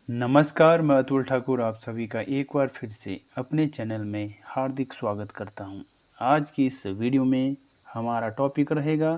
नमस्कार, मैं अतुल ठाकुर आप सभी का एक बार फिर से अपने चैनल में हार्दिक स्वागत करता हूं। आज की इस वीडियो में हमारा टॉपिक रहेगा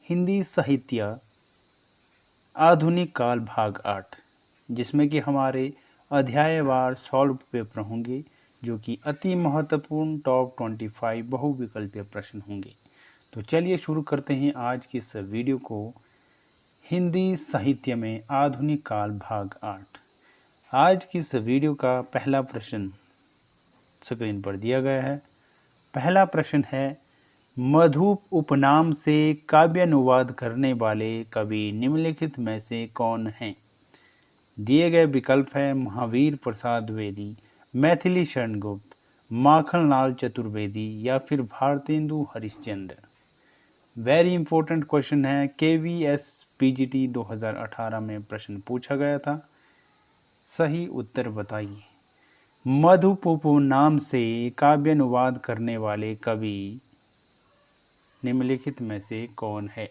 हिंदी साहित्य आधुनिक काल भाग 8, जिसमें कि हमारे अध्यायवार सॉल्व पेपर होंगे जो कि अति महत्वपूर्ण टॉप 25 बहुविकल्पीय प्रश्न होंगे। तो चलिए शुरू करते हैं आज की इस वीडियो को। हिंदी साहित्य में आधुनिक काल भाग 8। आज की इस वीडियो का पहला प्रश्न स्क्रीन पर दिया गया है। पहला प्रश्न है, मधुप उपनाम से काव्यानुवाद करने वाले कवि निम्नलिखित में से कौन हैं? दिए गए विकल्प है महावीर प्रसाद द्विवेदी, मैथिली शरण गुप्त, माखनलाल चतुर्वेदी या फिर Bharatendu Harishchandra. Very important question है, KVS PGT 2018 में प्रश्न पूछा गया था। सही उत्तर बताइए। मधुपूप नाम से काव्यानुवाद करने वाले कवि निम्नलिखित में से कौन है?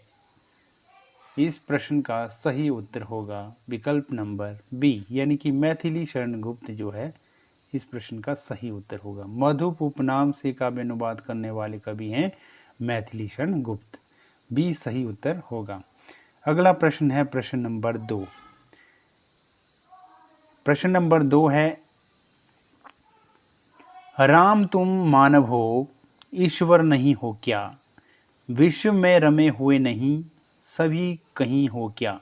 इस प्रश्न का सही उत्तर होगा विकल्प नंबर बी, यानी कि मैथिली शरण गुप्त जो है इस प्रश्न का सही उत्तर होगा। मधुपूप नाम से काव्यानुवाद करने वाले कवि हैं मैथिली शरण गुप्त। बी सही उत्तर होगा। अगला प्रश्न है प्रश्न नंबर 2। प्रश्न नंबर 2 है, राम तुम मानव हो, ईश्वर नहीं हो क्या? विश्व में रमे हुए नहीं, सभी कहीं हो क्या?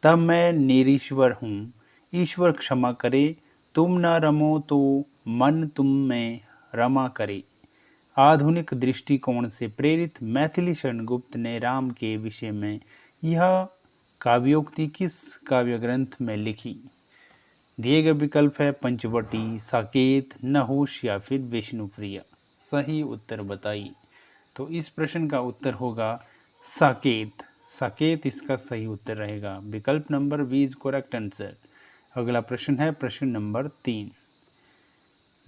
तब मैं निरीश्वर हूँ, ईश्वर क्षमा करे, तुम न रमो तो मन तुम में रमा करे। आधुनिक दृष्टिकोण से प्रेरित मैथिली शरण गुप्त ने राम के विषय में यह काव्योक्ति किस काव्य ग्रंथ में लिखी? दिए गए विकल्प है पंचवटी, साकेत, नहुष या फिर विष्णुप्रिय। सही उत्तर बताइए। तो इस प्रश्न का उत्तर होगा साकेत। साकेत इसका सही उत्तर रहेगा। विकल्प number B is correct answer. अगला प्रश्न है प्रश्न नंबर 3।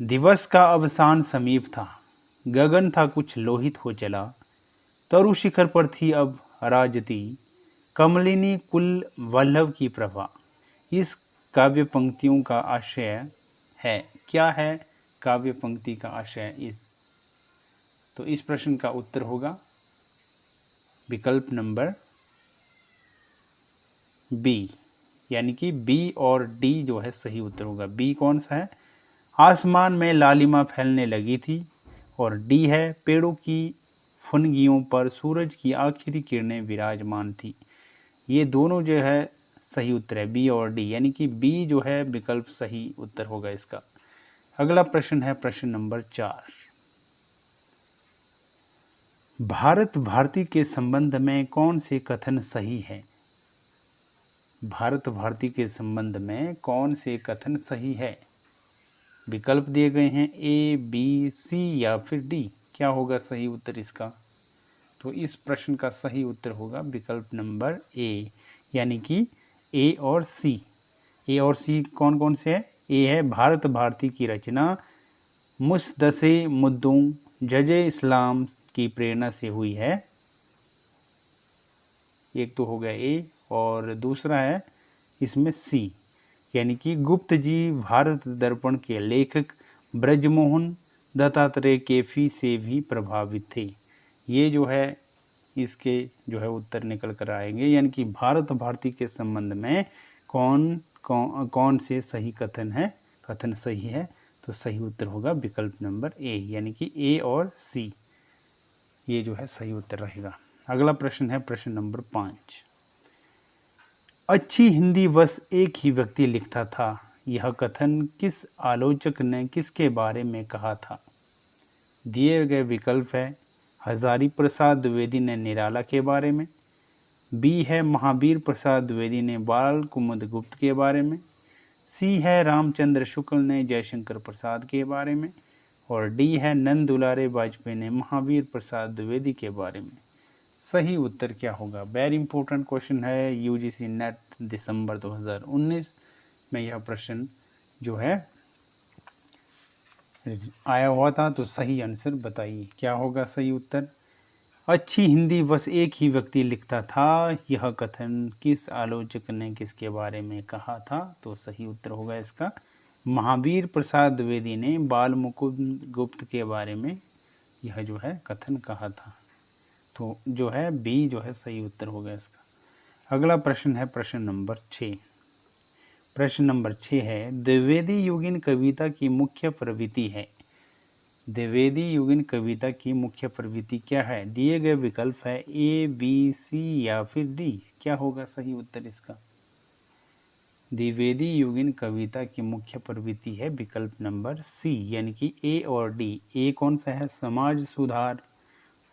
दिवस का अवसान समीप था, गगन था कुछ लोहित हो चला, तरु शिखर पर थी अब राजती, कमलिनी कुल वल्लभ की प्रभा। इस काव्य पंक्तियों का आशय है, क्या है काव्य पंक्ति का आशय? तो इस प्रश्न का उत्तर होगा विकल्प नंबर बी, यानी कि बी और डी जो है सही उत्तर होगा। बी कौन सा है? आसमान में लालिमा फैलने लगी थी, और डी है पेड़ों की फुनगियों पर सूरज की आखिरी किरणें विराजमान थी। ये दोनों जो है सही उत्तर है, बी और डी, यानी कि बी जो है विकल्प सही उत्तर होगा इसका। अगला प्रश्न है प्रश्न नंबर 4। भारत भारती के संबंध में कौन से कथन सही है? भारत भारती के संबंध में कौन से कथन सही है? विकल्प दिए गए हैं ए, बी, सी या फिर डी। क्या होगा सही उत्तर इसका? तो इस प्रश्न का सही उत्तर होगा विकल्प नंबर ए, यानी कि ए और सी। ए और सी कौन कौन से है? ए है भारत भारती की रचना मुस्दसे मुद्दों जजे इस्लाम की प्रेरणा से हुई है। एक तो हो गया ए, और दूसरा है इसमें सी, यानी कि गुप्त जी भारत दर्पण के लेखक ब्रजमोहन दत्तात्रेय केफी से भी प्रभावित थे। ये जो है इसके जो है उत्तर निकल कर आएंगे, यानी कि भारत भारती के संबंध में कौन से सही कथन है, कथन सही है? तो सही उत्तर होगा विकल्प नंबर ए, यानी कि ए और सी, ये जो है सही उत्तर रहेगा। अगला प्रश्न है प्रश्न नंबर 5। अच्छी हिंदी बस एक ही व्यक्ति लिखता था, यह कथन किस आलोचक ने किसके बारे में कहा था? दिए गए विकल्प है हजारी प्रसाद द्विवेदी ने निराला के बारे में, बी है महावीर प्रसाद द्विवेदी ने बाल कुमुद गुप्त के बारे में, सी है रामचंद्र शुक्ल ने जयशंकर प्रसाद के बारे में, और डी है नंद दुलारे वाजपेयी ने महावीर प्रसाद द्विवेदी के बारे में। सही उत्तर क्या होगा? वेरी इंपॉर्टेंट क्वेश्चन है, यूजीसी नेट दिसंबर 2019 में यह प्रश्न जो है आया हुआ था। तो सही आंसर बताइए, क्या होगा सही उत्तर? अच्छी हिंदी बस एक ही व्यक्ति लिखता था, यह कथन किस आलोचक ने किसके बारे में कहा था? तो सही उत्तर होगा इसका महावीर प्रसाद द्विवेदी ने बाल मुकुंद गुप्त के बारे में यह जो है कथन कहा था। तो जो है बी जो है सही उत्तर होगा इसका। अगला प्रश्न है प्रश्न नंबर 6। प्रश्न नंबर 6 है, द्विवेदी युगीन कविता की मुख्य प्रवृत्ति है। द्विवेदी युगीन कविता की मुख्य प्रवृत्ति क्या है? दिए गए विकल्प है ए, बी, सी या फिर डी। क्या होगा सही उत्तर इसका? द्विवेदी युगीन कविता की मुख्य प्रवृत्ति है विकल्प नंबर सी, यानी कि ए और डी। ए कौन सा है? समाज सुधार,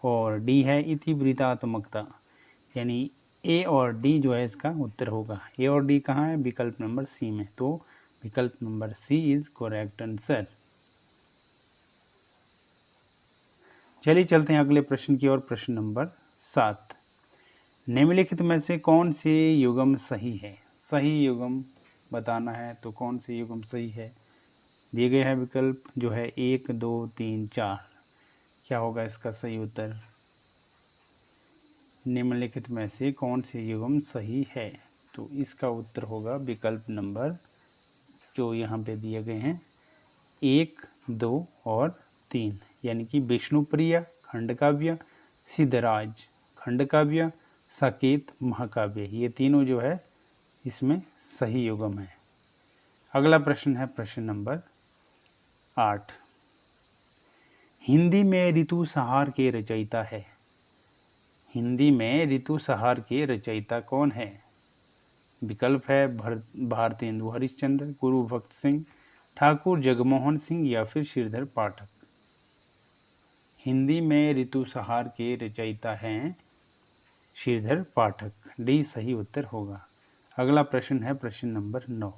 और डी है इतिवृत्तात्मकता, यानी ए और डी जो है इसका उत्तर होगा। ए और डी कहाँ है? विकल्प नंबर सी में। तो विकल्प number C is correct answer. चलिए चलते हैं अगले प्रश्न की ओर। प्रश्न नंबर 7, निम्नलिखित में से कौन से युग्म सही है? सही युग्म बताना है, तो कौन से युग्म सही है? दिए गए हैं विकल्प जो है 1, 2, 3, 4। क्या होगा इसका सही उत्तर? निम्नलिखित में से कौन से युग्म सही है? तो इसका उत्तर होगा विकल्प नंबर जो यहाँ पे दिए गए हैं 1, 2 और 3, यानी कि विष्णुप्रिया खंडकाव्य, सिद्धराज खंडकाव्य, साकेत महाकाव्य, ये तीनों जो है इसमें सही युग्म है। अगला प्रश्न है प्रश्न नंबर 8, हिंदी में ऋतुसंहार के रचयिता है। हिंदी में ऋतुसंहार के रचयिता कौन है? विकल्प है भारतेंदु हरिश्चंद्र, गुरु भक्त सिंह, ठाकुर जगमोहन सिंह या फिर श्रीधर पाठक। हिंदी में ऋतुसंहार के रचयिता हैं श्रीधर पाठक। डी सही उत्तर होगा। अगला प्रश्न है प्रश्न नंबर 9,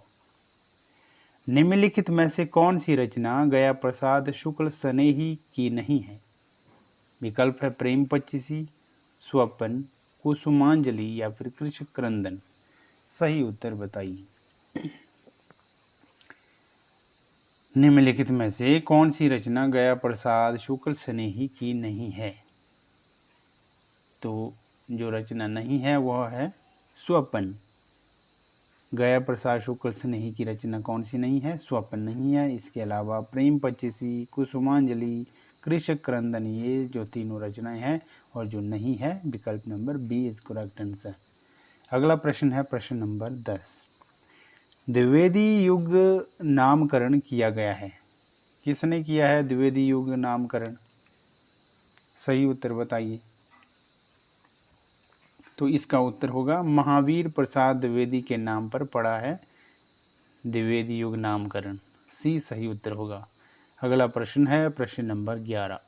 निम्नलिखित में से कौन सी रचना गया प्रसाद शुक्ल स्नेही की नहीं है? विकल्प है प्रेम पच्चीसी, स्वपन, कुसुमांजलि या फिर कृष्ण क्रंदन। सही उत्तर बताइए। निम्नलिखित में से कौन सी रचना गया प्रसाद शुक्ल स्नेही की नहीं है? तो जो रचना नहीं है वह है स्वपन। गया प्रसाद शुक्ल स्नेही की रचना कौन सी नहीं है? स्वपन नहीं है। इसके अलावा प्रेम पच्चीसी, कुसुमांजलि, कृष्ण क्रंदन, ये जो तीनों रचनाएं हैं, और जो नहीं है विकल्प number B is correct answer. अगला प्रश्न है प्रश्न नंबर 10, द्विवेदी युग नामकरण किया गया है। किसने किया है द्विवेदी युग नामकरण? सही उत्तर बताइए। तो इसका उत्तर होगा महावीर प्रसाद द्विवेदी के नाम पर पड़ा है द्विवेदी युग नामकरण। सी सही उत्तर होगा। अगला प्रश्न है प्रश्न नंबर 11,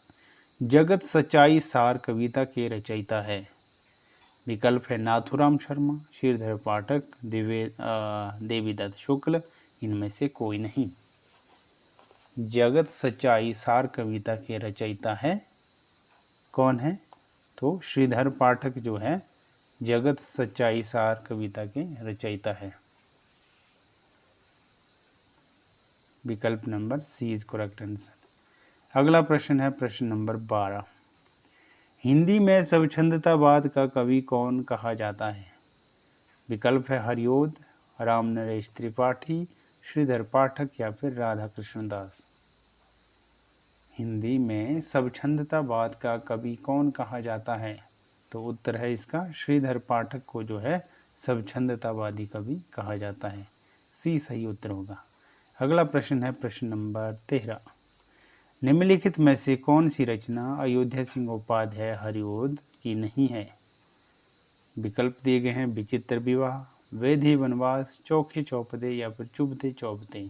जगत सच्चाई सार कविता के रचयिता है। विकल्प है नाथुराम शर्मा, श्रीधर पाठक, देवीदत्त शुक्ल, इनमें से कोई नहीं। जगत सच्चाई सार कविता के रचयिता है कौन है? तो श्रीधर पाठक जो है जगत सच्चाई सार कविता के रचयिता है। विकल्प number C is correct answer. अगला प्रश्न है प्रश्न नंबर 12, हिंदी में स्वच्छंदतावाद का कवि कौन कहा जाता है? विकल्प है हरिओद, राम नरेश त्रिपाठी, श्रीधर पाठक या फिर राधा कृष्ण दास। हिंदी में स्वच्छंदतावाद का कवि कौन कहा जाता है? तो उत्तर है इसका श्रीधर पाठक को जो है स्वच्छंदतावादी कवि कहा जाता है। सी सही उत्तर होगा। अगला प्रश्न है प्रश्न नंबर 13, निम्नलिखित में से कौन सी रचना अयोध्या सिंह उपाध्याय हरिओद की नहीं है? विकल्प दिए गए हैं विचित्र विवाह, वेदी वनवास, चौखे चौपदे या फिर चुभते चौपते।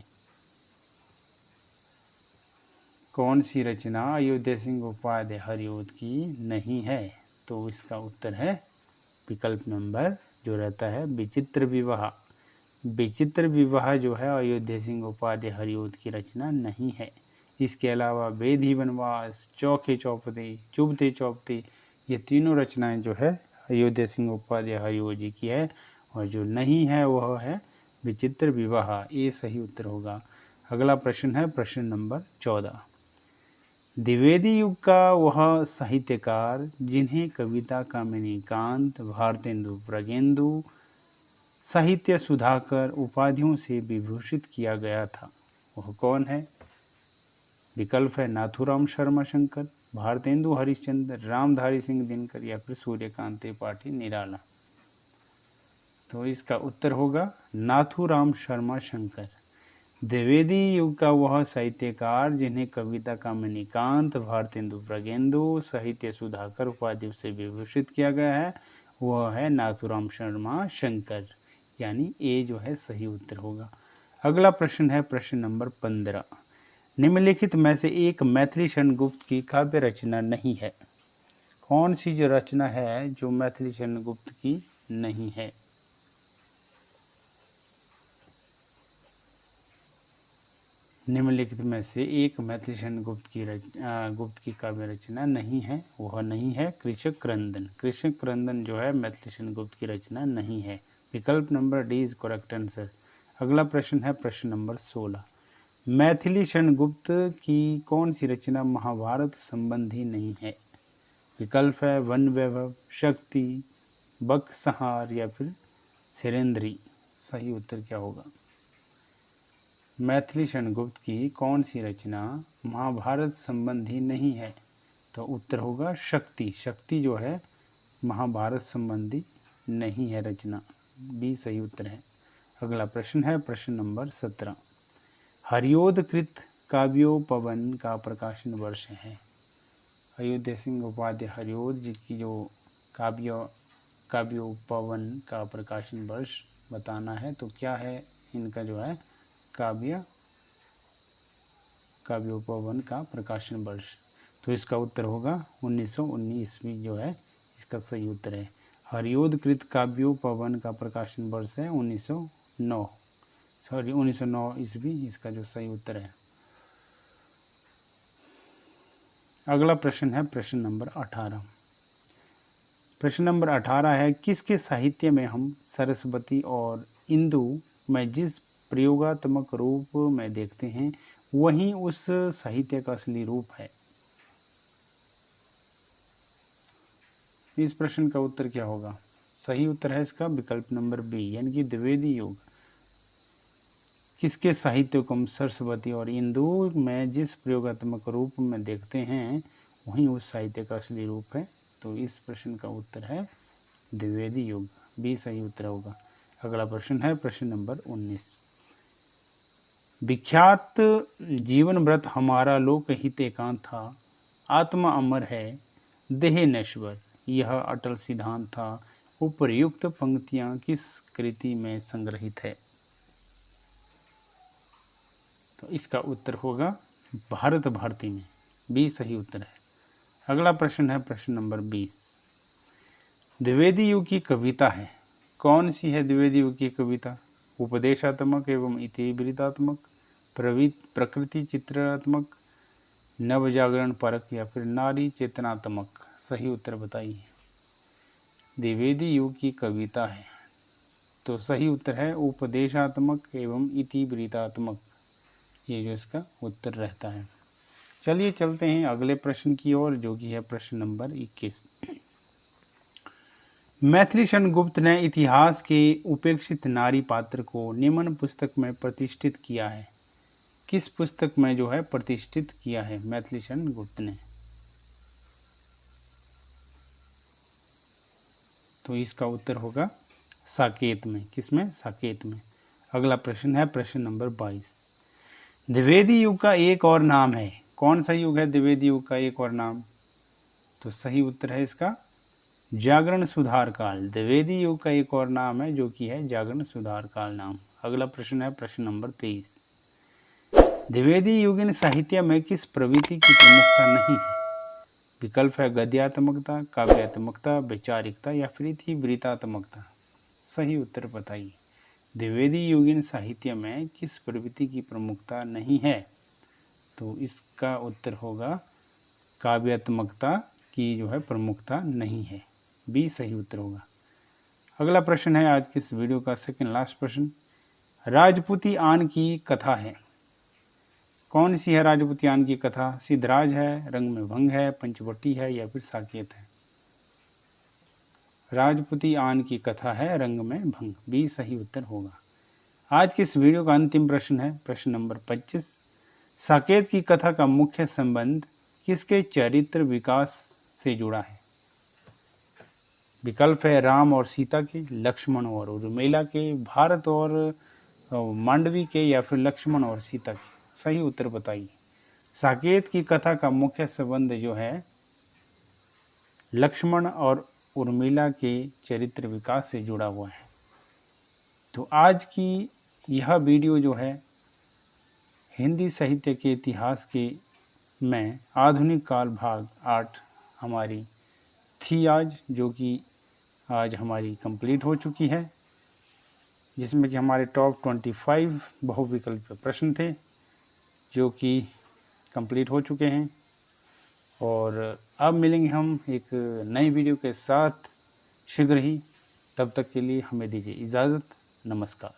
कौन सी रचना अयोध्या सिंह उपाध्याय हरिओद की नहीं है? तो इसका उत्तर है विकल्प नंबर जो रहता है विचित्र विवाह। विचित्र विवाह जो है अयोध्या सिंह उपाध्याय हरिओद की रचना नहीं है। इसके अलावा वेदी वनवास, चौखे चौपदे, चुभते चौपते, ये तीनों रचनाएं जो है अयोध्या सिंह उपाध्याय हरिओद जी की है, और जो नहीं है वह है विचित्र विवाह। ये सही उत्तर होगा। अगला प्रश्न है प्रश्न नंबर 14, द्विवेदी युग का वह साहित्यकार जिन्हें कविता कामिनीकांत, भारतेंदु, व्रगेंदु, साहित्य सुधाकर उपाधियों से विभूषित किया गया था, वह कौन है? विकल्प है नाथूराम शर्मा शंकर, भारतेंदु हरिश्चंद्र, रामधारी सिंह दिनकर या फिर सूर्यकांत त्रिपाठी निराला। तो इसका उत्तर होगा नाथूराम शर्मा शंकर। द्विवेदी युग का वह साहित्यकार जिन्हें कविता कामिनीकांत, भारतेंदु, व्रगेंदु, साहित्य सुधाकर उपाधियों से विभूषित किया गया है, वह है नाथूराम शर्मा शंकर, यानी ए जो है सही उत्तर होगा। अगला प्रश्न है प्रश्न नंबर 15। निम्नलिखित में से एक मैथिली शरण गुप्त की काव्य रचना नहीं है। कौन सी जो रचना है जो मैथिली शरण गुप्त की नहीं है? निम्नलिखित में से एक मैथिली शरण गुप्त की काव्य रचना नहीं है, वह नहीं है कृषक क्रंदन। कृषक क्रंदन जो है मैथिली शरण गुप्त की रचना नहीं है। विकल्प number D is correct answer. अगला प्रश्न है प्रश्न नंबर 16। मैथिली शरण गुप्त की कौन सी रचना महाभारत संबंधी नहीं है? विकल्प है वन वैभव, शक्ति, बकसहार या फिर सिरेंद्री। सही उत्तर क्या होगा? मैथिली शरण गुप्त की कौन सी रचना महाभारत संबंधी नहीं है? तो उत्तर होगा शक्ति। शक्ति जो है महाभारत संबंधी नहीं है रचना, बी सही उत्तर है। अगला प्रश्न है प्रश्न नंबर 17। हरियोधकृत काव्योपवन का प्रकाशन वर्ष है। अयोध्या सिंह उपाध्याय हरियोध जी की जो काव्योपवन का प्रकाशन वर्ष बताना है, तो क्या है इनका जो है काव्योपवन का प्रकाशन वर्ष? तो इसका उत्तर होगा 1919 ईस्वी जो है इसका सही उत्तर है। हरियोधकृत काव्योपवन का प्रकाशन वर्ष है 1909 ईस्वी, इसका जो सही उत्तर है। अगला प्रश्न है प्रश्न नंबर 18। प्रश्न नंबर 18 है किसके साहित्य में हम सरस्वती और इंदु में जिस प्रयोगात्मक रूप में देखते हैं वही उस साहित्य का असली रूप है? इस प्रश्न का उत्तर क्या होगा? सही उत्तर है इसका विकल्प नंबर बी, यानी कि द्विवेदी युग किसके साहित्य को हम सरस्वती और इंदु में जिस प्रयोगात्मक रूप में देखते हैं वही उस साहित्य का असली रूप है। तो इस प्रश्न का उत्तर है द्विवेदी युग, बी सही उत्तर होगा। अगला प्रश्न है प्रश्न नंबर 19। विख्यात जीवन व्रत हमारा लोकहित एकांत था, आत्मा अमर है देह नश्वर, यह अटल सिद्धांत था, उपर्युक्त पंक्तियां किस कृति में संग्रहित है? तो इसका उत्तर होगा भारत भारती में, बी सही उत्तर है। अगला प्रश्न है प्रश्न नंबर 20। द्विवेदी युग की कविता है, कौन सी है द्विवेदी युग की कविता? उपदेशात्मक एवं इतिवृत्तात्मक, प्रकृति चित्रात्मक, नवजागरण परक या फिर नारी चेतनात्मक? सही उत्तर बताइए। द्विवेदी युग की कविता है, तो सही उत्तर है उपदेशात्मक एवं इतिवृत्तात्मक, ये जो इसका उत्तर रहता है। चलिए चलते हैं अगले प्रश्न की ओर, जो कि है प्रश्न नंबर 21। मैथिली शरण गुप्त ने इतिहास के उपेक्षित नारी पात्र को निम्न पुस्तक में प्रतिष्ठित किया है। किस पुस्तक में जो है प्रतिष्ठित किया है मैथिली शरण गुप्त ने? तो इसका उत्तर होगा साकेत में। किसमें? साकेत में। अगला प्रश्न है प्रश्न नंबर 22। द्विवेदी युग का एक और नाम है, कौन सा युग है द्विवेदी युग का एक और नाम? तो सही उत्तर है इसका जागरण सुधार काल। द्विवेदी युग का एक और नाम है जो कि है जागरण सुधार काल नाम। अगला प्रश्न है प्रश्न नंबर 23। द्विवेदी युगीन साहित्य में किस प्रवृत्ति की प्रमुखता नहीं है? विकल्प है गद्यात्मकता, काव्यात्मकता, वैचारिकता या फिर इतिवृत्तात्मकता। सही उत्तर बताइए। द्विवेदी युगीन साहित्य में किस प्रवृत्ति की प्रमुखता नहीं है? तो इसका उत्तर होगा काव्यात्मकता की जो है प्रमुखता नहीं है, बी सही उत्तर होगा। अगला प्रश्न है आज की इस वीडियो का सेकंड लास्ट प्रश्न। राजपूती आन की कथा है, कौन सी है राजपूतियान की कथा? सिद्धराज है, रंग में भंग है, पंचवटी है या फिर साकेत है? राजपूती आन की कथा है, रंग में भंग, बी सही उत्तर होगा। आज की इस वीडियो का अंतिम प्रश्न है प्रश्न नंबर 25। साकेत की कथा का मुख्य संबंध किसके चरित्र विकास से जुड़ा है? विकल्प है राम और सीता के, लक्ष्मण और उर्मिला के, भारत और मांडवी के या फिर लक्ष्मण और सीता के। सही उत्तर बताइए। साकेत की कथा का मुख्य संबंध जो है लक्ष्मण और उर्मिला के चरित्र विकास से जुड़ा हुआ है। तो आज की यह वीडियो जो है हिंदी साहित्य के इतिहास के में आधुनिक काल भाग 8 हमारी थी आज, जो कि आज हमारी कंप्लीट हो चुकी है, जिसमें कि हमारे टॉप 25 बहुविकल्प प्रश्न थे जो कि कंप्लीट हो चुके हैं। और अब मिलेंगे हम एक नई वीडियो के साथ शीघ्र ही। तब तक के लिए हमें दीजिए इजाज़त। नमस्कार।